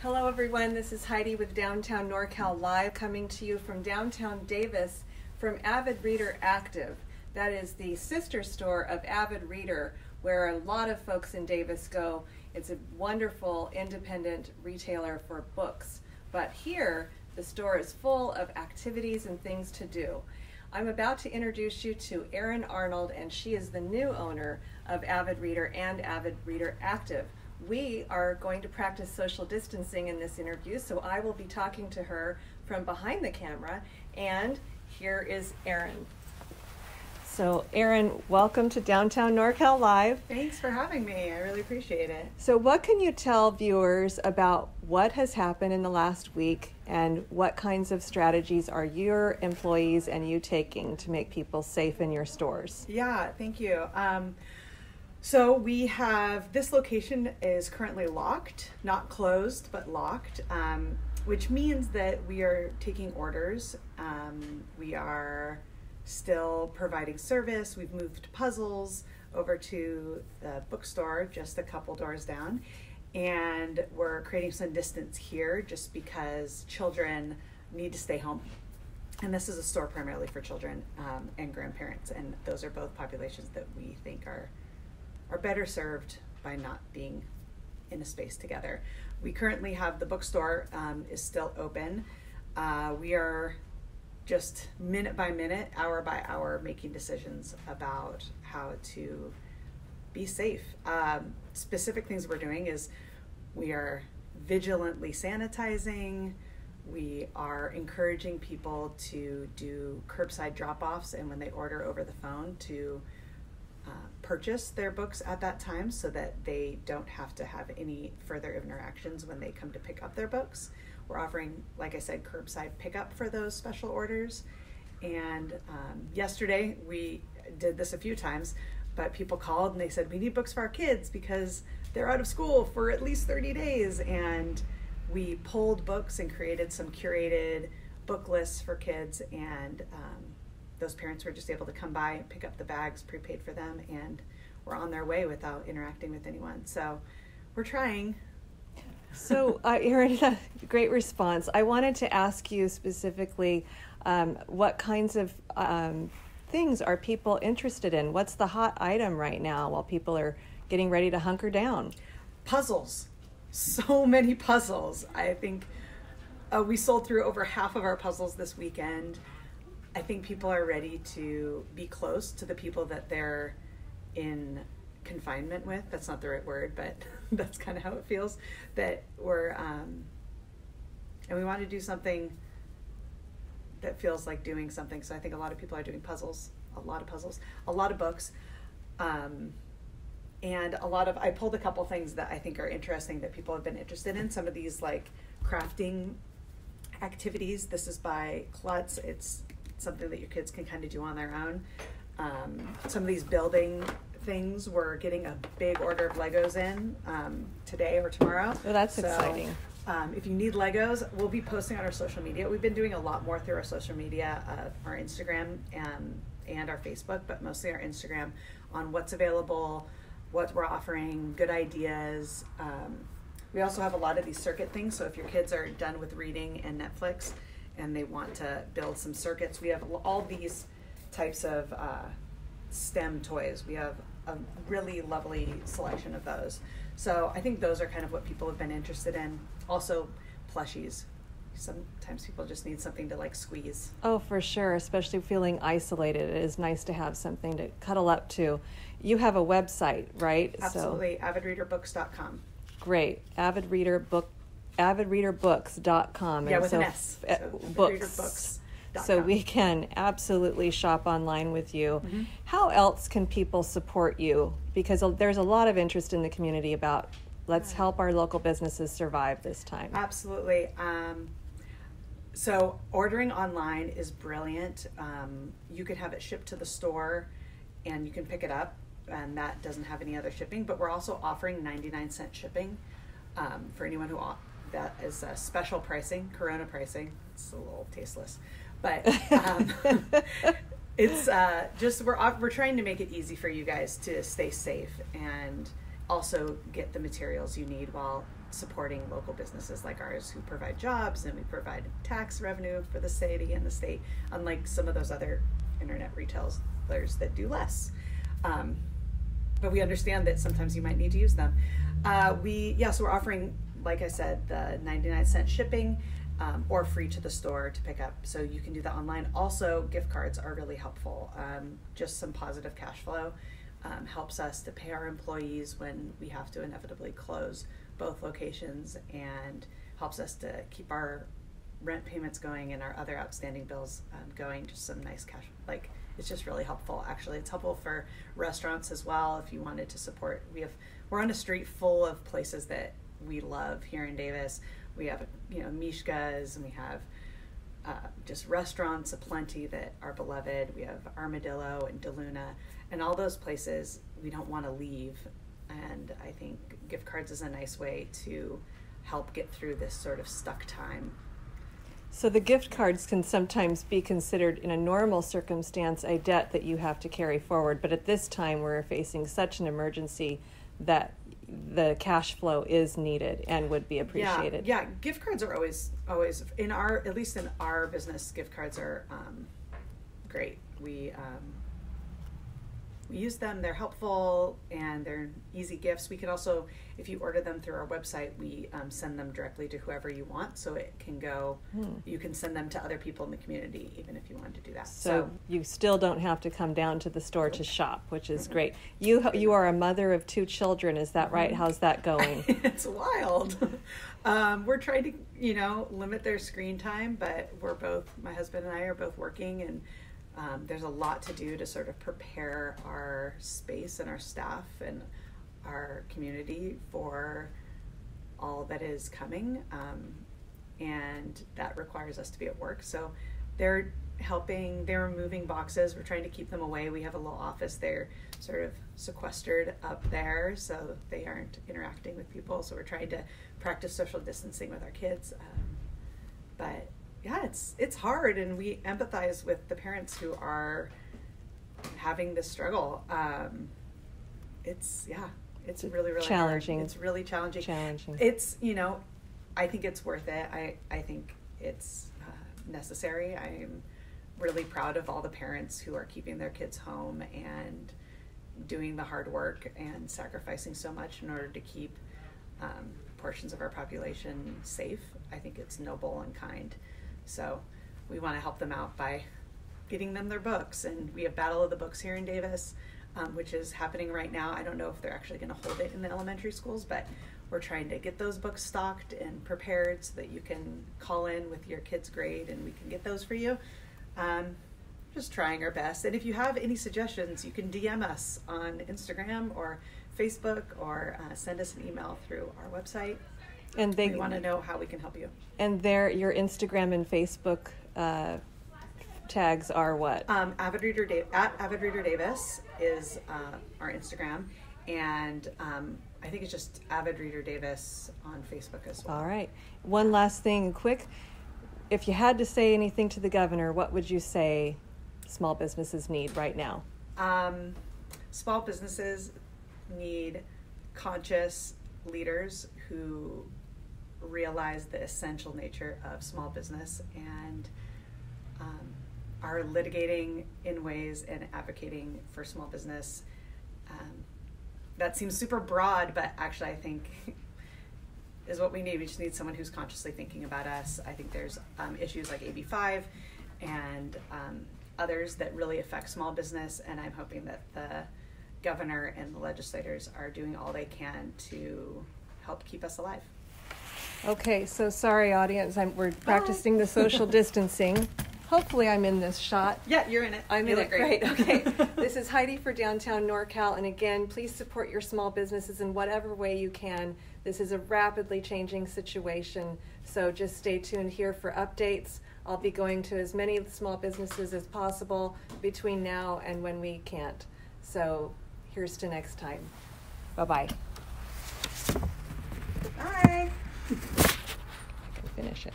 Hello everyone, this is Heidi with Downtown NorCal Live, coming to you from downtown Davis from Avid Reader Active. That is the sister store of Avid Reader, where a lot of folks in Davis go. It's a wonderful independent retailer for books. But here, the store is full of activities and things to do. I'm about to introduce you to Erin Arnold, and she is the new owner of Avid Reader and Avid Reader Active. We are going to practice social distancing in this interview, so I will be talking to her from behind the camera, and here is Erin. So Erin, welcome to Downtown NorCal Live. Thanks for having me. I really appreciate it. So what can you tell viewers about what has happened in the last week, and what kinds of strategies are your employees and you taking to make people safe in your stores? Yeah, thank you. So we have, this location is currently locked, not closed, but locked, which means that we are taking orders. We are still providing service. We've moved puzzles over to the bookstore just a couple doors down, and we're creating some distance here just because children need to stay home. And this is a store primarily for children and grandparents, and those are both populations that we think are better served by not being in a space together. We currently have the bookstore is still open. We are just minute by minute, hour by hour, making decisions about how to be safe. Specific things we're doing is we are vigilantly sanitizing. We are encouraging people to do curbside drop-offs, and when they order over the phone, to purchase their books at that time so that they don't have to have any further interactions when they come to pick up their books. We're offering, like I said, curbside pickup for those special orders. And yesterday we did this a few times, but people called and they said, we need books for our kids because they're out of school for at least 30 days. And we pulled books and created some curated book lists for kids, and those parents were just able to come by, pick up the bags, prepaid for them, and we're on their way without interacting with anyone. So we're trying. So, Erin, great response. I wanted to ask you specifically, what kinds of things are people interested in? What's the hot item right now while people are getting ready to hunker down? Puzzles. So many puzzles. I think we sold through over half of our puzzles this weekend. I think people are ready to be close to the people that they're in confinement with. That's not the right word, but that's kind of how it feels. That we're, and we want to do something that feels like doing something. So I think a lot of people are doing puzzles, a lot of books, and I pulled a couple things that I think are interesting that people have been interested in. Some of these like crafting activities. This is by Klutz. It's something that your kids can kind of do on their own. Some of these building things, we're getting a big order of Legos in today or tomorrow. Oh, that's exciting. If you need Legos, we'll be posting on our social media. We've been doing a lot more through our social media, our Instagram and our Facebook, but mostly our Instagram, on what's available, what we're offering, good ideas. We also have a lot of these circuit things, so if your kids are done with reading and Netflix and they want to build some circuits, we have all these types of STEM toys. We have a really lovely selection of those. So I think those are kind of what people have been interested in. Also, plushies. Sometimes people just need something to like squeeze. Oh, for sure, especially feeling isolated. It is nice to have something to cuddle up to. You have a website, right? Absolutely, avidreaderbooks.com. Great. avidreaderbooks.com. Yeah, with an S. Books. So we can absolutely shop online with you. Mm-hmm. How else can people support you? Because there's a lot of interest in the community about let's help our local businesses survive this time. Absolutely. So ordering online is brilliant. You can have it shipped to the store and you can pick it up, and that doesn't have any other shipping, but we're also offering 99-cent shipping for anyone who, that is special pricing, Corona pricing. It's a little tasteless, but it's just, we're trying to make it easy for you guys to stay safe, and also get the materials you need while supporting local businesses like ours who provide jobs, and we provide tax revenue for the city and the state, unlike some of those other internet retailers that do less. But we understand that sometimes you might need to use them. So we're offering, like I said, the 99-cent shipping, or free to the store to pick up. So you can do that online. Also, gift cards are really helpful. Just some positive cash flow helps us to pay our employees when we have to inevitably close both locations, and helps us to keep our rent payments going and our other outstanding bills going. Just some nice cash, it's just really helpful. Actually, it's helpful for restaurants as well. If you wanted to support, we're on a street full of places that we love here in Davis. We have, Mishka's, and we have just restaurants aplenty that are beloved. We have Armadillo and DeLuna, and all those places we don't want to leave. And I think gift cards is a nice way to help get through this sort of stuck time. So the gift cards can sometimes be considered, in a normal circumstance, a debt that you have to carry forward. But at this time, we're facing such an emergency that the cash flow is needed and would be appreciated. Yeah, gift cards are always at least in our business, gift cards are great. We use them, they're helpful, and they're easy gifts. We can also, if you order them through our website, we send them directly to whoever you want, so it can go, you can send them to other people in the community, even if you wanted to do that. So you still don't have to come down to the store to shop, which is great. You are a mother of 2 children, is that right? How's that going? It's wild. We're trying to, limit their screen time, but my husband and I are both working, and there's a lot to do to sort of prepare our space and our staff and our community for all that is coming, and that requires us to be at work. So they're removing boxes. We're trying to keep them away. We have a little office. They're sort of sequestered up there so they aren't interacting with people. So we're trying to practice social distancing with our kids. But yeah, it's hard, and we empathize with the parents who are having this struggle. It's really, really challenging. Hard. It's really challenging. It's, I think it's worth it. I think it's necessary. I'm really proud of all the parents who are keeping their kids home and doing the hard work and sacrificing so much in order to keep portions of our population safe. I think it's noble and kind. So we want to help them out by getting them their books. And we have Battle of the Books here in Davis, which is happening right now. I don't know if they're actually going to hold it in the elementary schools, but we're trying to get those books stocked and prepared so that you can call in with your kid's grade and we can get those for you. Just trying our best. And if you have any suggestions, you can DM us on Instagram or Facebook, or send us an email through our website. And we want to know how we can help you. And your Instagram and Facebook tags are what? Avid Reader Davis is our Instagram, and I think it's just Avid Reader Davis on Facebook as well. All right. One last thing, quick. If you had to say anything to the governor, what would you say small businesses need right now? Small businesses need conscious leaders who realize the essential nature of small business and are litigating in ways and advocating for small business. That seems super broad, but actually I think is what we need. We just need someone who's consciously thinking about us. I think there's issues like AB 5 and others that really affect small business, and I'm hoping that the governor and the legislators are doing all they can to help keep us alive. Okay, so sorry, audience. We're practicing the social distancing. Hopefully I'm in this shot. Yeah, you're in it. I'm in it. Great. Okay. This is Heidi for Downtown NorCal. And again, please support your small businesses in whatever way you can. This is a rapidly changing situation. So just stay tuned here for updates. I'll be going to as many small businesses as possible between now and when we can't. So here's to next time. Bye-bye. Bye. I can finish it.